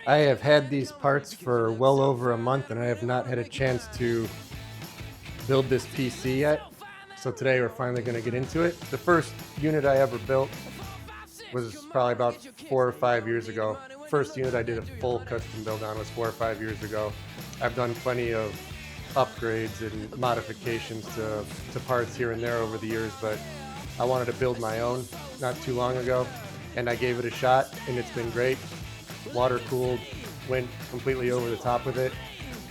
I have had these parts for well over a month and I have not had a chance to build this PC yet. So today we're finally going to get into it. The first unit I ever built was probably about 4 or 5 years ago. First unit I did a full custom build on was 4 or 5 years ago. I've done plenty of upgrades and modifications to parts here and there over the years, but I wanted to build my own not too long ago, and I gave it a shot, and it's been great. Water cooled, went completely over the top with it.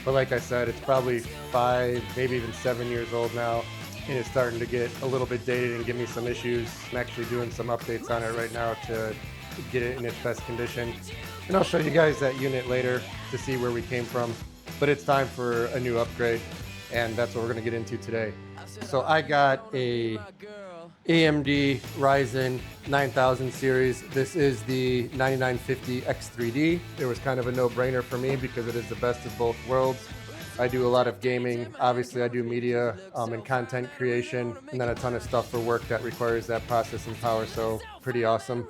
But like I said, it's probably 5, maybe even 7 years old now, and it's starting to get a little bit dated and give me some issues. I'm actually doing some updates on it right now to get it in its best condition. And I'll show you guys that unit later to see where we came from. But it's time for a new upgrade, and that's what we're gonna get into today. So I got a AMD Ryzen 9000 series. This is the 9950 X3D. It was kind of a no-brainer for me because it is the best of both worlds. I do a lot of gaming. Obviously, I do media and content creation, and then a ton of stuff for work that requires that processing power, so pretty awesome.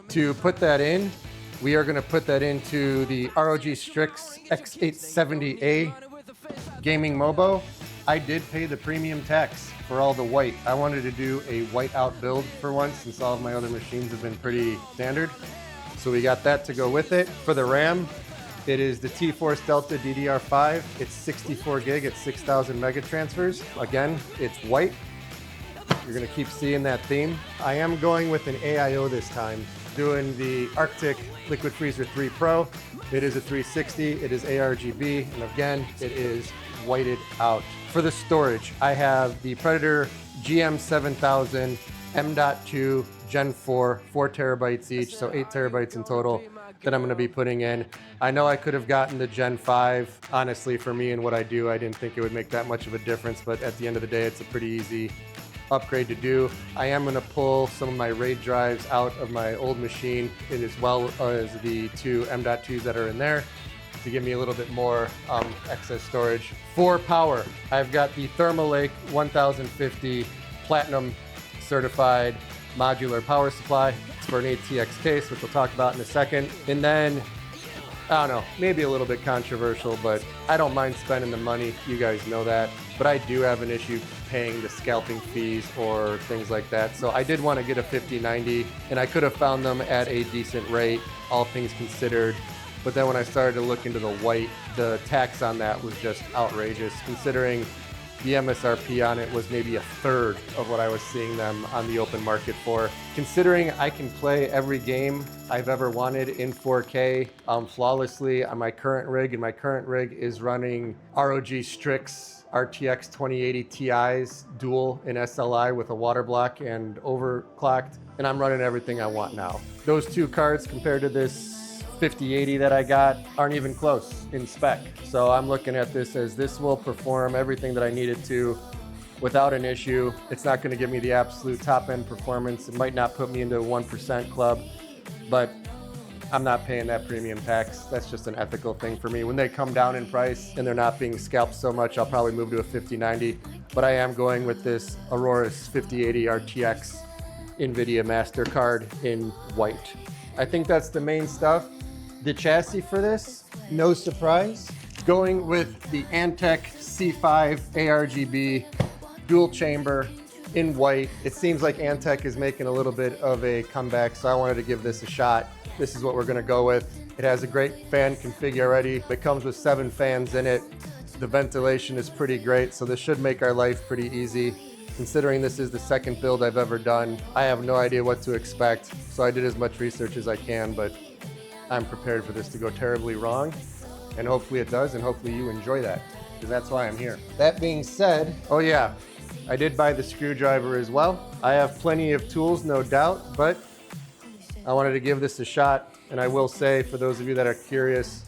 To put that in, we are going to put that into the ROG Strix X870A gaming Mobo. I did pay the premium tax for all the white. I wanted to do a white out build for once since all of my other machines have been pretty standard. So we got that to go with it. For the RAM, it is the T-Force Delta DDR5. It's 64 gig at 6,000 mega transfers. Again, it's white. You're gonna keep seeing that theme. I am going with an AIO this time, doing the Arctic Liquid Freezer 3 Pro. It is a 360, it is ARGB, and again, it is whited out. For the storage, I have the Predator GM7000 M.2 Gen 4, 4 terabytes each, so 8 terabytes in total that I'm gonna be putting in. I know I could have gotten the Gen 5. Honestly, for me and what I do, I didn't think it would make that much of a difference, but at the end of the day, it's a pretty easy upgrade to do. I am going to pull some of my RAID drives out of my old machine, and as well as the 2 M.2s that are in there to give me a little bit more excess storage. For power, I've got the Thermaltake 1050 Platinum certified modular power supply. It's for an ATX case, which we'll talk about in a second. And then, I don't know, maybe a little bit controversial, but I don't mind spending the money. You guys know that. But I do have an issue paying the scalping fees or things like that. So I did want to get a 5090, and I could have found them at a decent rate, all things considered. But then when I started to look into the white, the tax on that was just outrageous, considering the MSRP on it was maybe a third of what I was seeing them on the open market for. Considering I can play every game I've ever wanted in 4K flawlessly on my current rig, and my current rig is running ROG Strix RTX 2080 Ti's dual in SLI with a water block and overclocked, and I'm running everything I want now. Those two cards compared to this 5080 that I got aren't even close in spec. So I'm looking at this as this will perform everything that I need it to without an issue. It's not going to give me the absolute top end performance. It might not put me into a 1% club, but I'm not paying that premium tax. That's just an ethical thing for me. When they come down in price and they're not being scalped so much, I'll probably move to a 5090. But I am going with this Aorus 5080 RTX NVIDIA Master card in white. I think that's the main stuff. The chassis for this, no surprise, going with the Antec C5 ARGB dual chamber in white. It seems like Antec is making a little bit of a comeback, so I wanted to give this a shot. This is what we're gonna go with. It has a great fan config already. It comes with 7 fans in it. The ventilation is pretty great, so this should make our life pretty easy. Considering this is the second build I've ever done, I have no idea what to expect, so I did as much research as I can, but I'm prepared for this to go terribly wrong, and hopefully it does, and hopefully you enjoy that, because that's why I'm here. That being said, oh yeah, I did buy the screwdriver as well. I have plenty of tools, no doubt, but I wanted to give this a shot, and I will say, for those of you that are curious,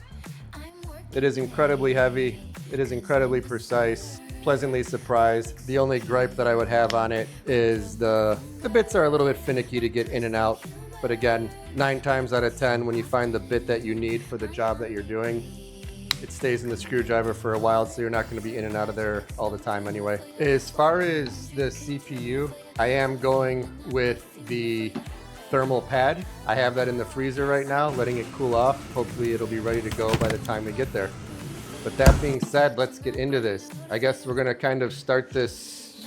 it is incredibly heavy, it is incredibly precise, pleasantly surprised. The only gripe that I would have on it is the bits are a little bit finicky to get in and out. But again, 9 times out of 10, when you find the bit that you need for the job that you're doing, it stays in the screwdriver for a while, so you're not going to be in and out of there all the time anyway. As far as the CPU, I am going with the thermal pad. I have that in the freezer right now, letting it cool off. Hopefully it'll be ready to go by the time we get there. But that being said, let's get into this. I guess we're gonna kind of start this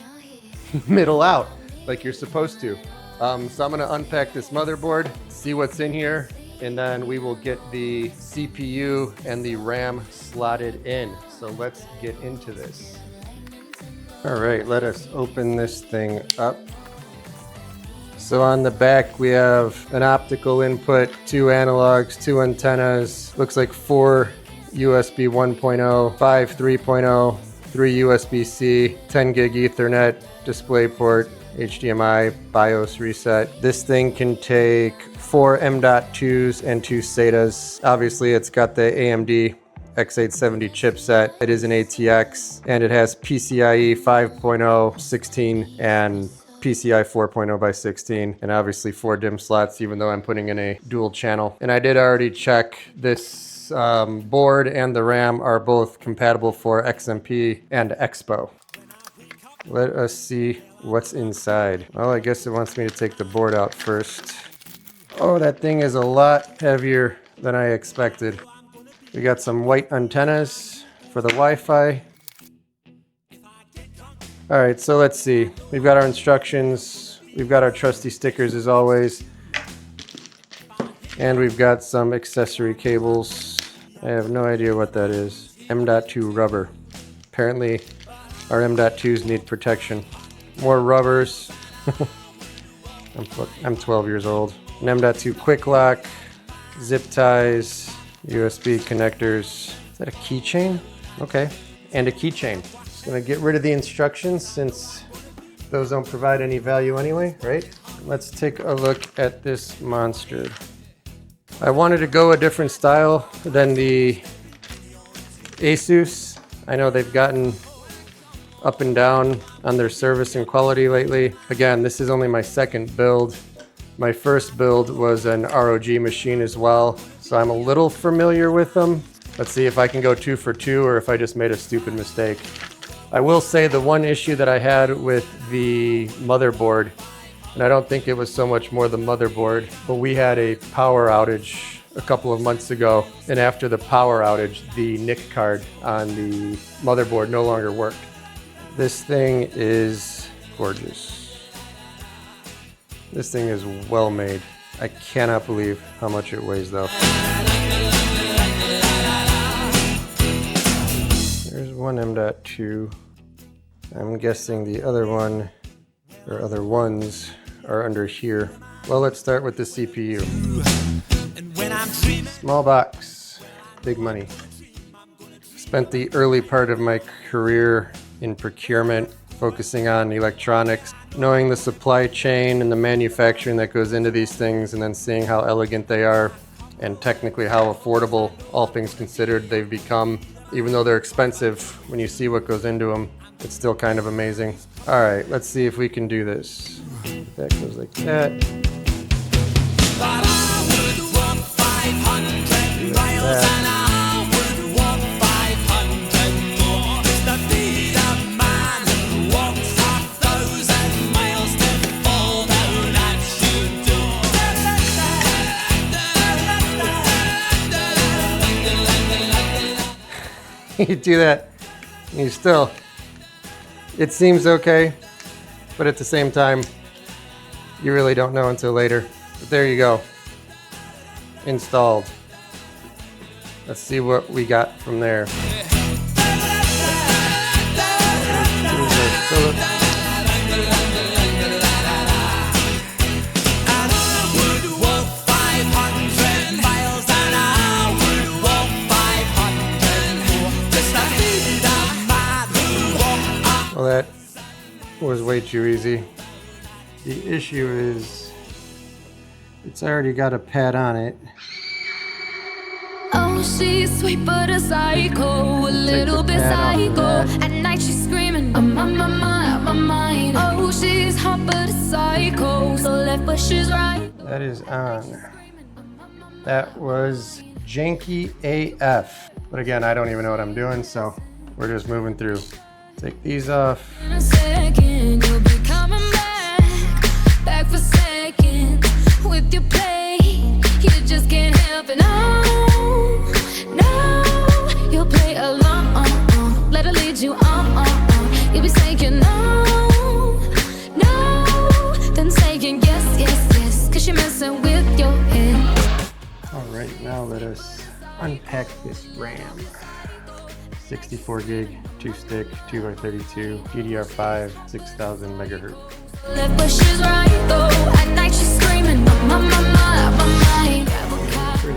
middle out like you're supposed to. So I'm gonna unpack this motherboard, see what's in here, and then we will get the CPU and the RAM slotted in. So let's get into this. All right, let us open this thing up. So on the back, we have an optical input, 2 analogs, 2 antennas, looks like 4 USB 1.0, 5 3.0, 3 USB-C, 10 gig Ethernet, DisplayPort, HDMI, BIOS reset. This thing can take 4 M.2s and 2 SATAs. Obviously, it's got the AMD X870 chipset. It is an ATX, and it has PCIe 5.0, 16, and PCI 4.0 by 16, and obviously 4 DIMM slots, even though I'm putting in a dual channel. And I did already check this board and the RAM are both compatible for XMP and Expo. Let us see what's inside. Well, I guess it wants me to take the board out first. Oh, that thing is a lot heavier than I expected. We got some white antennas for the Wi-Fi. All right, so let's see. We've got our instructions. We've got our trusty stickers as always. And we've got some accessory cables. I have no idea what that is. M.2 rubber. Apparently our M.2s need protection. More rubbers. I'm 12 years old. An M.2 quick lock, zip ties, USB connectors. Is that a keychain? Okay, and a keychain. Just gonna get rid of the instructions since those don't provide any value anyway, right? Let's take a look at this monster. I wanted to go a different style than the Asus. I know they've gotten up and down on their service and quality lately. Again, this is only my second build. My first build was an ROG machine as well, so I'm a little familiar with them. Let's see if I can go 2 for 2 or if I just made a stupid mistake. I will say the one issue that I had with the motherboard, and I don't think it was so much more the motherboard, but we had a power outage a couple of months ago, and after the power outage, the NIC card on the motherboard no longer worked. This thing is gorgeous. This thing is well made. I cannot believe how much it weighs though. There's one M.2. I'm guessing the other one, or other ones, are under here. Well, let's start with the CPU. Small box, big money. Spent the early part of my career in procurement, focusing on electronics, knowing the supply chain and the manufacturing that goes into these things, and then seeing how elegant they are and technically how affordable, all things considered, they've become. Even though they're expensive, when you see what goes into them, it's still kind of amazing. All right, let's see if we can do this. That goes like that. Like that. You do that, and you still, it seems okay, but at the same time, you really don't know until later. But there you go, installed. Let's see what we got from there. Well, that was way too easy. The issue is it's already got a pad on it. Oh, she's sweet but a psycho, a little bit psycho. At night she's screaming, I'm on my mind. Oh, she's hot but a psycho, so left but she's right. That is on. That was janky AF. But again, I don't even know what I'm doing, so we're just moving through. Take these off. In a second, you'll be coming back for seconds. We with your plate. You just can't help it. No, no, you'll play along. Let her lead you on. You'll be saying no, no, then saying yes, yes, yes, 'cause you're messing with your head. All right, now let us unpack this RAM. 64 gig, 2 stick, 2x32, DDR5, 6000 megahertz. Left but she's right though. At night she's screaming, my mind.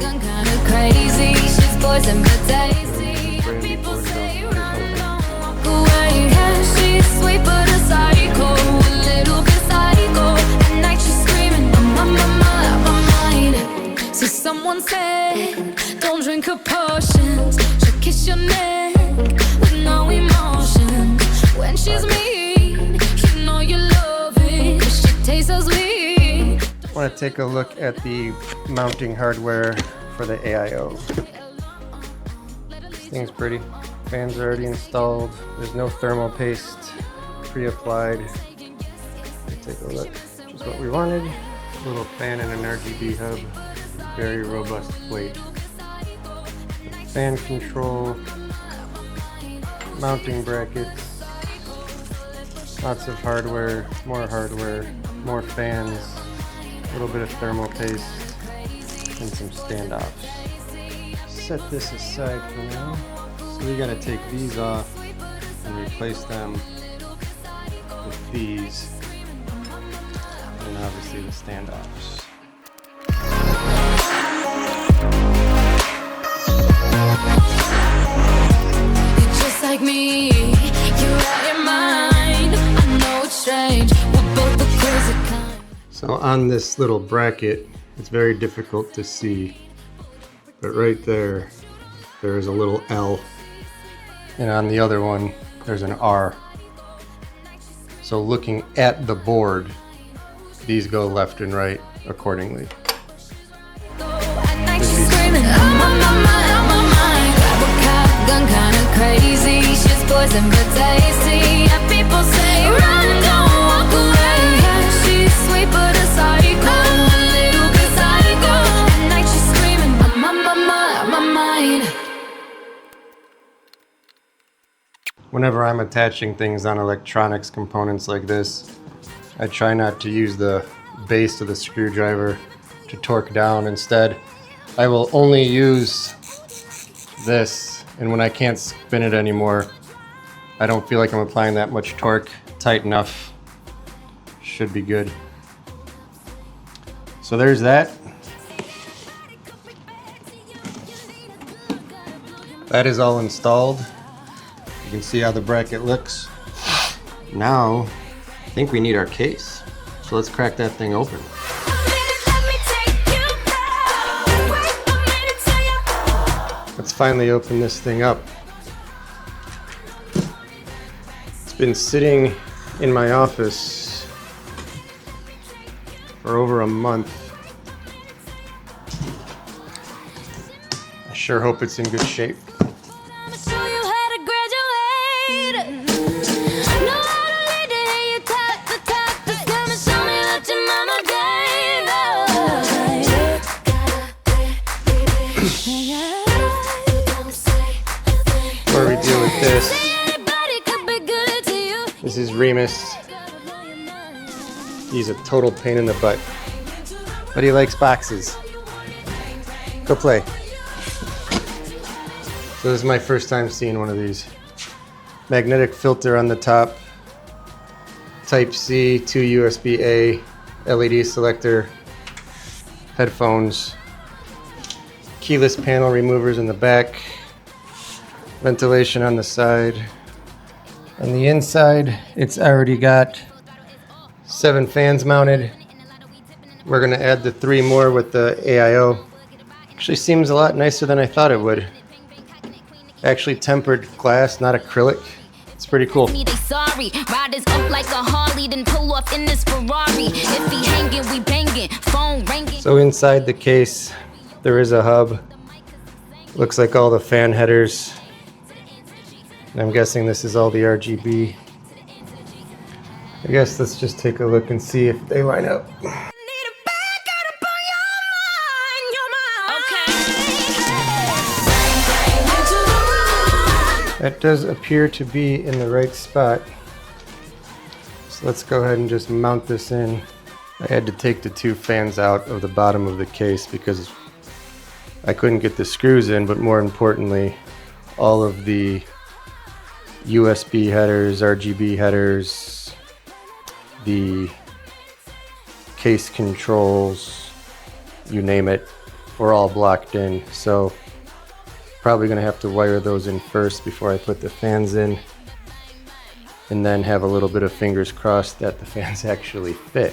Gun kinda crazy. She's poison but tasty. People say run, don't walk away. Yeah, she's sweet but a psycho, a little bit psycho. At night she's screaming, my mind. So someone said, don't drink her potions. She'll kiss your neck with no emotion. When she's mean, you know you love it. She tastes so sweet. I want to take a look at the mounting hardware for the AIO. This thing's pretty. Fans are already installed. There's no thermal paste pre-applied. Take a look. Just what we wanted. A little fan and an RGB hub. Very robust plate. Fan control. Mounting brackets. Lots of hardware. More fans. A little bit of thermal paste. And some standoffs. Set this aside for now. So we gotta take these off and replace them with these. And obviously the standoffs. You're just like me. You're out your mind. I know it's strange. We're both the crazy kind. So on this little bracket, it's very difficult to see, but right there, there is a little L, and on the other one, there's an R. So looking at the board, these go left and right accordingly. At night she's screaming, my mind. Grab a cop, gun kinda crazy. She's poison but tasty. And people say run, don't walk away. Yeah, she's sweet but a psycho, a little bit psycho. At night she's screaming, my mind. Whenever I'm attaching things on electronics components like this, I try not to use the base of the screwdriver to torque down. Instead, I will only use this, and when I can't spin it anymore, I don't feel like I'm applying that much torque. Tight enough, should be good. So there's that. That is all installed. You can see how the bracket looks. Now, I think we need our case. So let's crack that thing open. Let's finally open this thing up. It's been sitting in my office for over a month. I sure hope it's in good shape. Before we deal with this, this is Remus. He's a total pain in the butt, but he likes boxes. Go play. So this is my first time seeing one of these. Magnetic filter on the top, Type C, 2 USB-A, LED selector, headphones, keyless panel removers in the back, ventilation on the side. On the inside, it's already got 7 fans mounted. We're gonna add the 3 more with the AIO. Actually seems a lot nicer than I thought it would. Actually tempered glass, not acrylic. It's pretty cool. Riders up like a Harley, then pull off in this Ferrari. If he hanging, we banging, phone ringing. So inside the case, there is a hub. Looks like all the fan headers. And I'm guessing this is all the RGB. I guess let's just take a look and see if they line up. That does appear to be in the right spot. So let's go ahead and just mount this in. I had to take the two fans out of the bottom of the case because I couldn't get the screws in, but more importantly, all of the USB headers, RGB headers, the case controls, you name it, were all blocked in. So probably gonna have to wire those in first before I put the fans in, and then have a little bit of fingers crossed that the fans actually fit.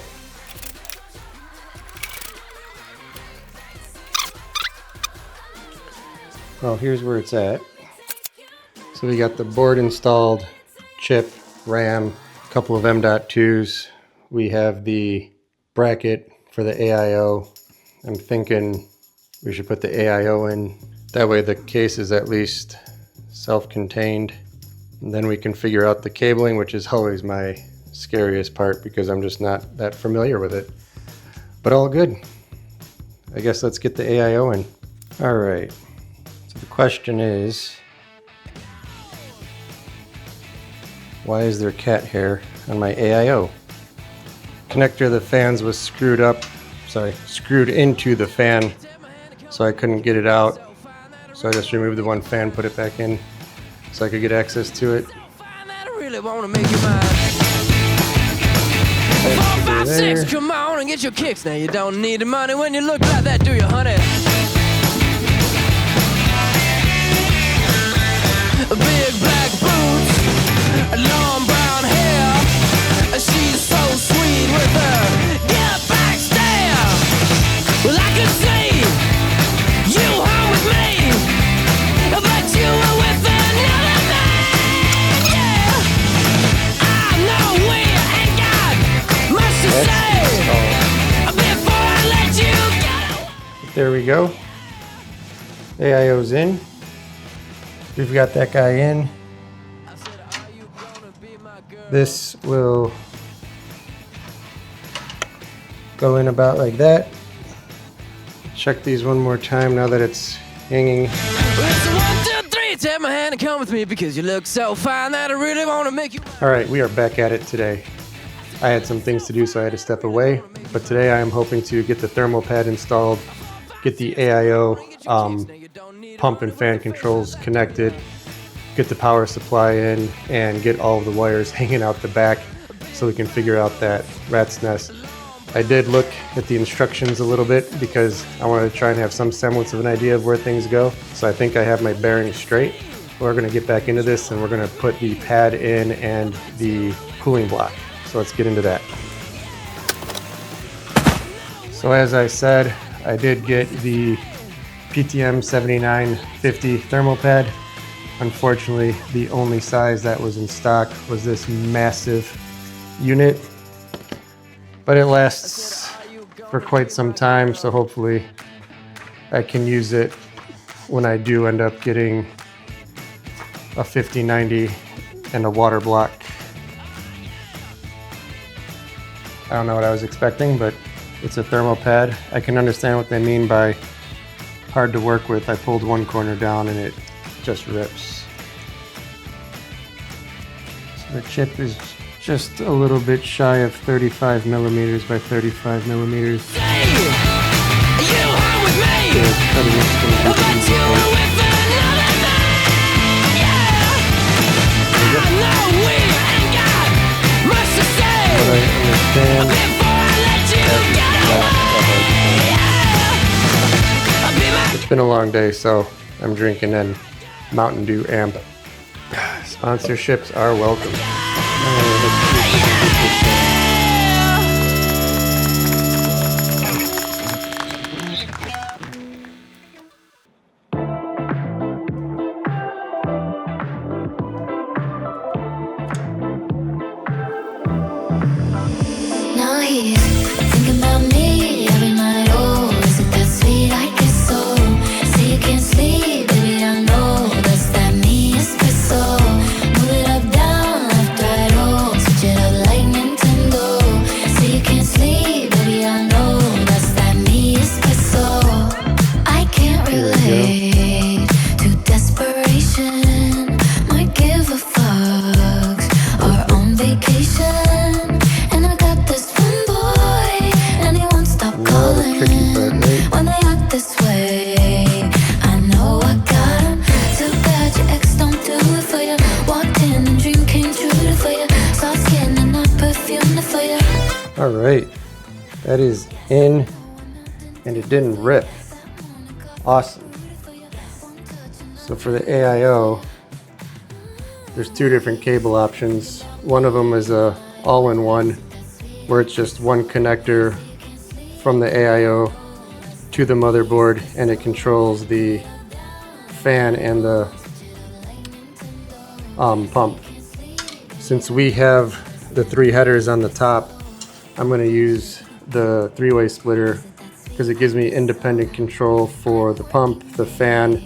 Well, here's where it's at. So we got the board installed, chip, RAM, a couple of M.2s. We have the bracket for the AIO. I'm thinking we should put the AIO in. That way the case is at least self-contained. And then we can figure out the cabling, which is always my scariest part because I'm just not that familiar with it. But all good. I guess let's get the AIO in. All right. So the question is, why is there cat hair on my AIO? Connector of the fans was screwed into the fan, so I couldn't get it out. So I just removed the one fan, put it back in, so I could get access to it. 4, 5, 6, come on and get your kicks. Now you don't need the money when you look like that, do you, honey? Big black boots, long brown hair. She's so sweet with her get back stare. Well, I could see you home with me, but you were with another man. Yeah, I know we ain't got much to say before I let you go. There we go. AIO's in. We've got that guy in. This will go in about like that. Check these one more time now that it's hanging. Well, it's 1, 2, 3. Take my hand and come with me because you look so fine that I really want to make you. All right, we are back at it today. I had some things to do, so I had to step away. But today I am hoping to get the thermal pad installed, get the AIO pump and fan controls connected, get the power supply in, and get all of the wires hanging out the back so we can figure out that rat's nest. I did look at the instructions a little bit because I wanted to try and have some semblance of an idea of where things go. So I think I have my bearings straight. We're going to get back into this and we're going to put the pad in and the cooling block. So let's get into that. So as I said, I did get the PTM 7950 thermal pad. Unfortunately, the only size that was in stock was this massive unit, but it lasts for quite some time, so hopefully I can use it when I do end up getting a 5090 and a water block. I don't know what I was expecting, but it's a thermal pad. I can understand what they mean by hard to work with. I pulled one corner down and it just rips. So the chip is just a little bit shy of 35 millimeters by 35 millimeters. But I understand it's been a long day, so I'm drinking an Mountain Dew amp. Sponsorships are welcome. Now he's thinking about me every night. Oh, is it that sweet? I guess so. Say you can't sleep, baby, I know that's that me espresso. Move it up, down, left, right, oh, switch it up like Nintendo. All right, that is in and it didn't rip. Awesome. So for the AIO, there's two different cable options. One of them is a all-in-one where it's just one connector from the AIO to the motherboard and it controls the fan and the pump. Since we have the three headers on the top, I'm going to use the three-way splitter because it gives me independent control for the pump, the fan,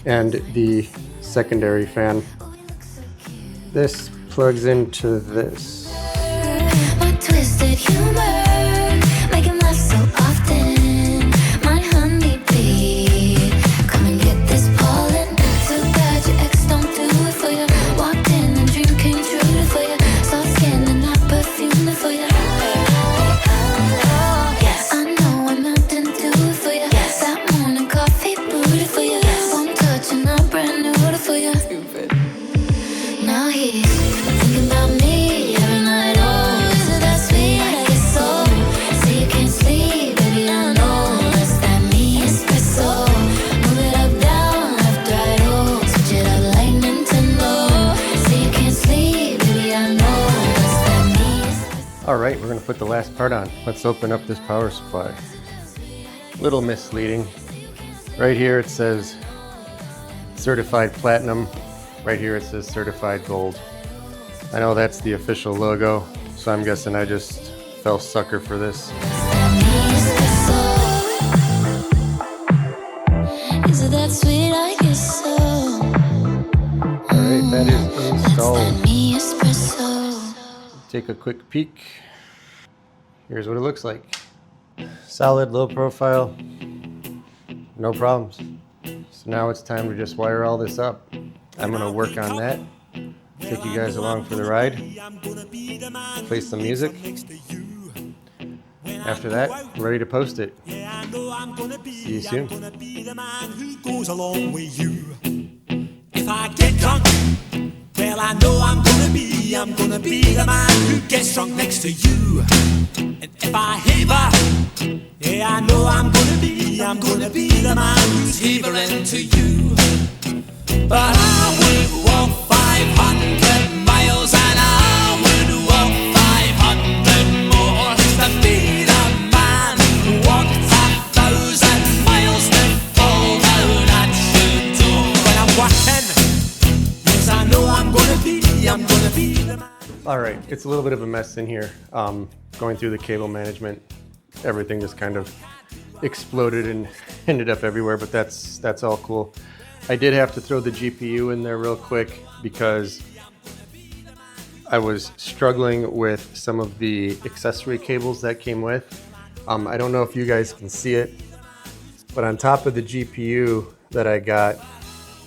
and the secondary fan. This plugs into this. My twisted humor, making laugh so often. My honeybee, come and get this pollen. Too bad your ex don't do it for you. Walked in and dream came true for you. Soft skin and not perfume for you. Yes, I know I'm not done do it for you. Yes, that morning coffee brewed for you. Yes, one touch and I'm brand new for you. Now he's thinking about me every night. Oh, isn't that sweet? I guess so. Say you can't sleep, baby, I know. That's that me espresso. Move it up, down, left, right, oh. Switch it up like Nintendo. Say you can't sleep, baby, I know. That's that me espresso. All right, we're gonna put the last part on. Let's open up this power supply. Little misleading. Right here it says certified platinum. Right here it says certified gold. I know that's the official logo, so I'm guessing I just fell sucker for this. Is it that sweet? I guess so. Alright, that is installed. Me espresso. Take a quick peek. Here's what it looks like. Solid, low profile, no problems. So now it's time to just wire all this up. I'm gonna work on that, take you guys along for the ride, play some music. After that, I'm ready to post it. See you soon. If I get drunk, well, I know I'm gonna be the man who gets drunk next to you. And if I heaver, yeah, I know I'm gonna be the man who's heavering to you. But I would walk 500 miles and I would walk 500 more to be the man who walked 1,000 miles to fall down at your door. When I'm walking, yes, I know I'm gonna be the man. All right, it's a little bit of a mess in here. Going through the cable management, everything just kind of exploded and ended up everywhere, but that's all cool. I did have to throw the GPU in there real quick because I was struggling with some of the accessory cables that came with. I don't know if you guys can see it, but on top of the GPU that I got,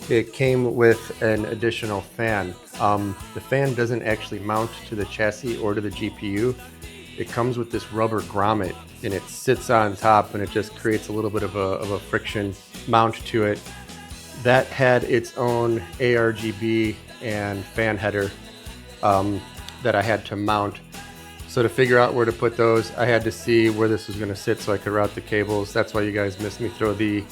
it came with an additional fan. The fan doesn't actually mount to the chassis or to the GPU. It comes with this rubber grommet and it sits on top and it just creates a little bit of a friction mount to it. That had its own ARGB and fan header that I had to mount. So to figure out where to put those, I had to see where this was gonna sit so I could route the cables. That's why you guys missed me throw the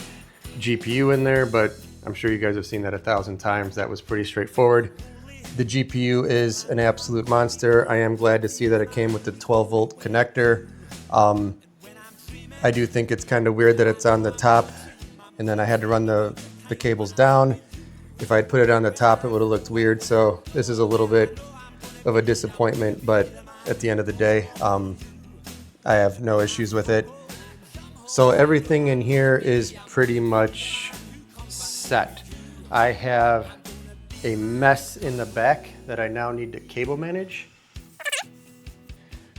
GPU in there, but I'm sure you guys have seen that 1,000 times. That was pretty straightforward. The GPU is an absolute monster. I am glad to see that it came with the 12-volt connector. I do think it's kind of weird that it's on the top and then I had to run the cables down. If I had put it on the top, it would have looked weird. So this is a little bit of a disappointment, but at the end of the day, I have no issues with it. So everything in here is pretty much set. I have a mess in the back that I now need to cable manage.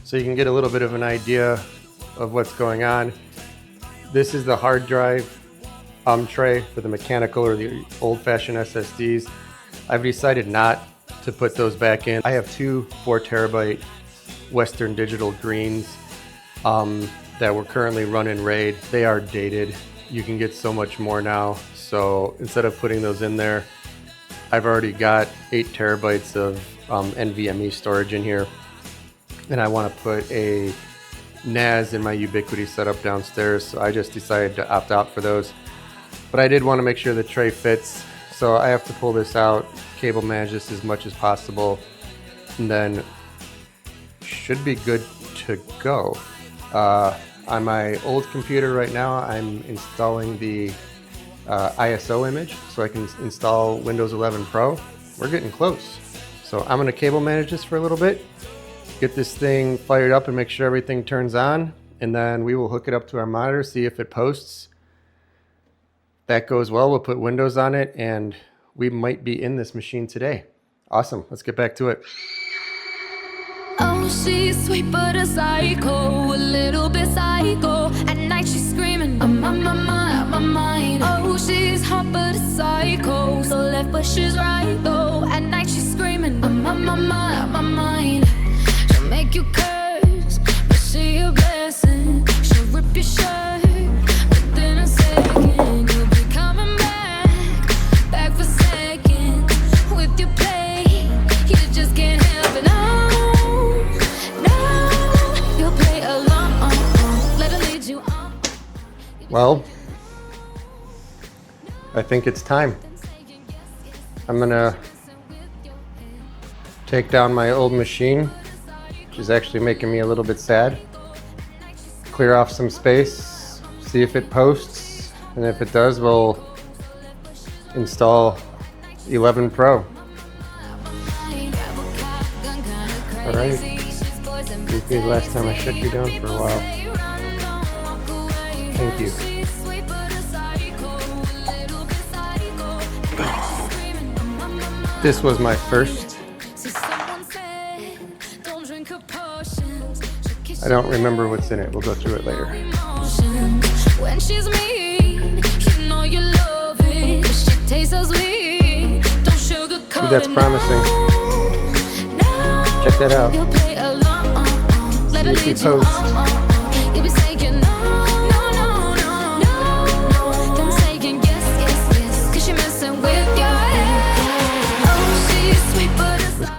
So you can get a little bit of an idea of what's going on. This is the hard drive tray for the mechanical or the old-fashioned SSDs. I've decided not to put those back in. I have two 4 terabyte Western Digital Greens that we're currently running RAID. They are dated. You can get so much more now. So instead of putting those in there, I've already got 8 terabytes of NVMe storage in here. and I want to put a NAS in my Ubiquiti setup downstairs, so I just decided to opt out for those. But I did want to make sure the tray fits, so I have to pull this out, cable manage this as much as possible, and then should be good to go. On my old computer right now, I'm installing the ISO image so I can install Windows 11 Pro. We're getting close. So I'm going to cable manage this for a little bit, get this thing fired up and make sure everything turns on, and then we will hook it up to our monitor, see if it posts. If that goes well, we'll put Windows on it, and we might be in this machine today. Awesome, let's get back to it. Oh, she's sweet but a psycho, a little bit psycho. At night she's screaming, I'm on my mind. Oh, she's hot but a psycho, so left but she's right though. At night she's screaming, I'm on my mind. She'll make you curse, but she a blessing. She'll rip your shirt within a second. You'll be coming back for second with your play. You just can't help it. Well, I think it's time. I'm gonna take down my old machine, which is actually making me a little bit sad. Clear off some space, see if it posts, and if it does, we'll install 11 Pro. All right. This is the last time I shut you down for a while. Thank you. This was my first. I don't remember what's in it. We'll go through it later. When she's mean, you know you love it. She tastes so sweet. Don't sugarcoat it. That's promising. Check that out. See if we post.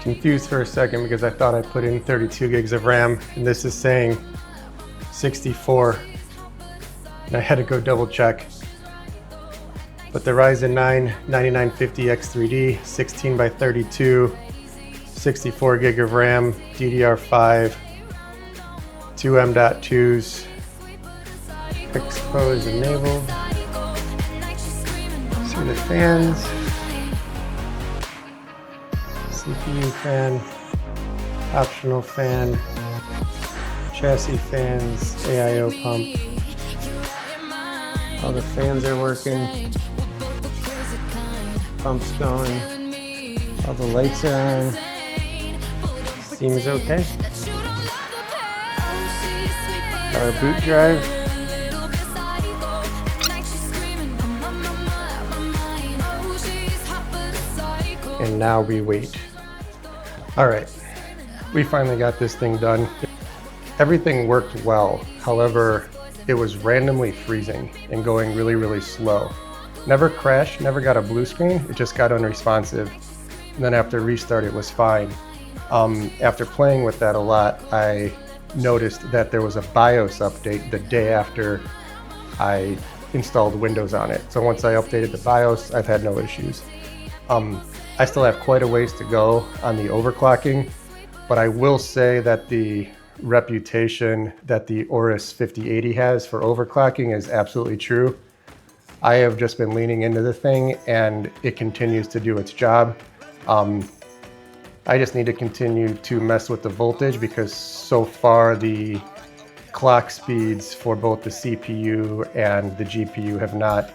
Confused for a second because I thought I put in 32 gigs of RAM and this is saying 64, and I had to go double check. But the Ryzen 9 9950X3D 16 by 32, 64 gig of RAM, DDR5, 2 M.2s, expose enabled. See the fans. CPU fan, optional fan, chassis fans, AIO pump. All the fans are working. Pump's going. All the lights are on. Seems okay. Our boot drive. And now we wait. All right, we finally got this thing done. Everything worked well. However, it was randomly freezing and going really, really slow. Never crashed, never got a blue screen. It just got unresponsive. And then after restart, it was fine. After playing with that a lot, I noticed that there was a BIOS update the day after I installed Windows on it. So once I updated the BIOS, I've had no issues. I still have quite a ways to go on the overclocking, but I will say that the reputation that the Aorus 5080 has for overclocking is absolutely true. I have just been leaning into the thing and it continues to do its job. I just need to continue to mess with the voltage because so far the clock speeds for both the CPU and the GPU have not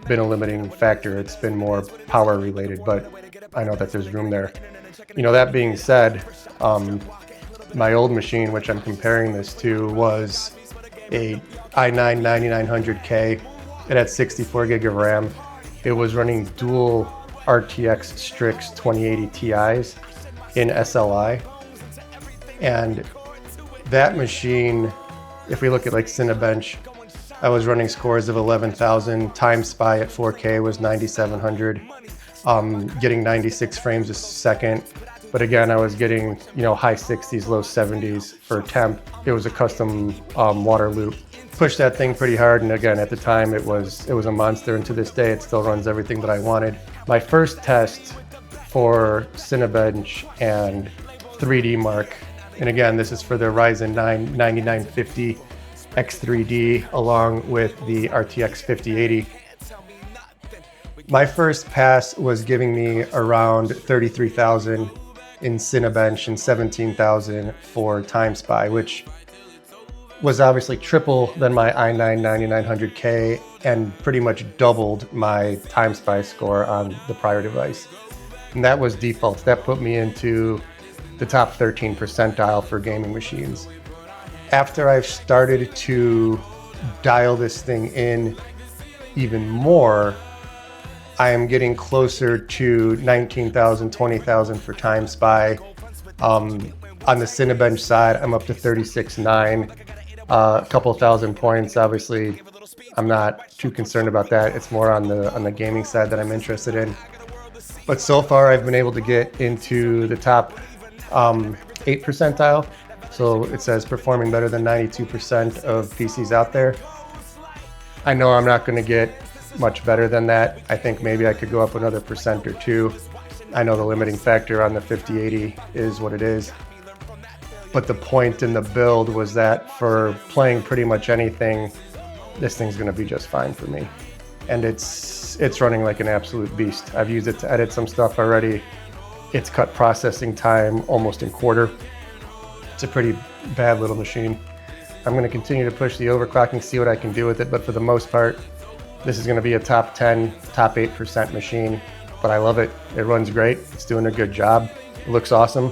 been a limiting factor. It's been more power related, but I know that there's room there. You know, that being said, my old machine, which I'm comparing this to, was a i9 9900K. It had 64 gig of RAM. It was running dual RTX Strix 2080 Ti's in SLI. And that machine, if we look at like Cinebench, I was running scores of 11,000. Time Spy at 4K was 9,700. Getting 96 frames a second. But again, I was getting, you know, high 60s, low 70s for temp. It was a custom water loop. Pushed that thing pretty hard, and again, at the time, it was a monster, and to this day, it still runs everything that I wanted. My first test for Cinebench and 3D Mark, and again, this is for the Ryzen 9 9950 X3D along with the RTX 5080. My first pass was giving me around 33,000 in Cinebench and 17,000 for Time Spy, which was obviously triple than my i9 9900K and pretty much doubled my Time Spy score on the prior device. And that was default. That put me into the top 13 percentile for gaming machines. After I've started to dial this thing in even more, I am getting closer to 19,000, 20,000 for Time Spy. On the Cinebench side, I'm up to 36.9, a couple thousand points. Obviously, I'm not too concerned about that. It's more on the gaming side that I'm interested in. But so far, I've been able to get into the top 8 percentile. So it says performing better than 92% of PCs out there. I know I'm not going to get much better than that. I think maybe I could go up another percent or two. I know the limiting factor on the 5080 is what it is. But the point in the build was that for playing pretty much anything, this thing's going to be just fine for me. And it's running like an absolute beast. I've used it to edit some stuff already. It's cut processing time almost in quarter. It's a pretty bad little machine. I'm going to continue to push the overclocking, see what I can do with it, but for the most part, this is going to be a top 10, top 8% machine, but I love it. It runs great. It's doing a good job. It looks awesome.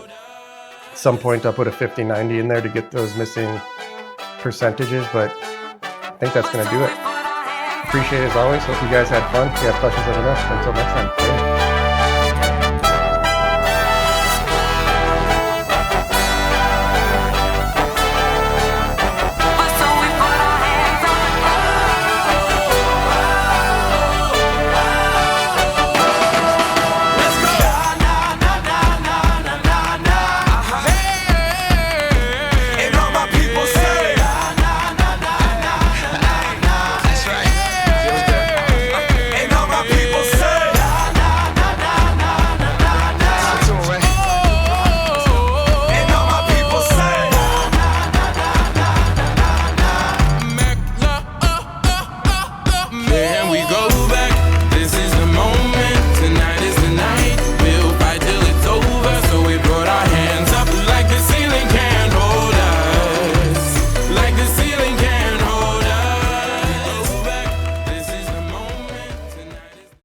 At some point, I'll put a 5090 in there to get those missing percentages, but I think that's going to do it. Appreciate it as always. Hope you guys had fun. If you have questions, let me know. Until next time.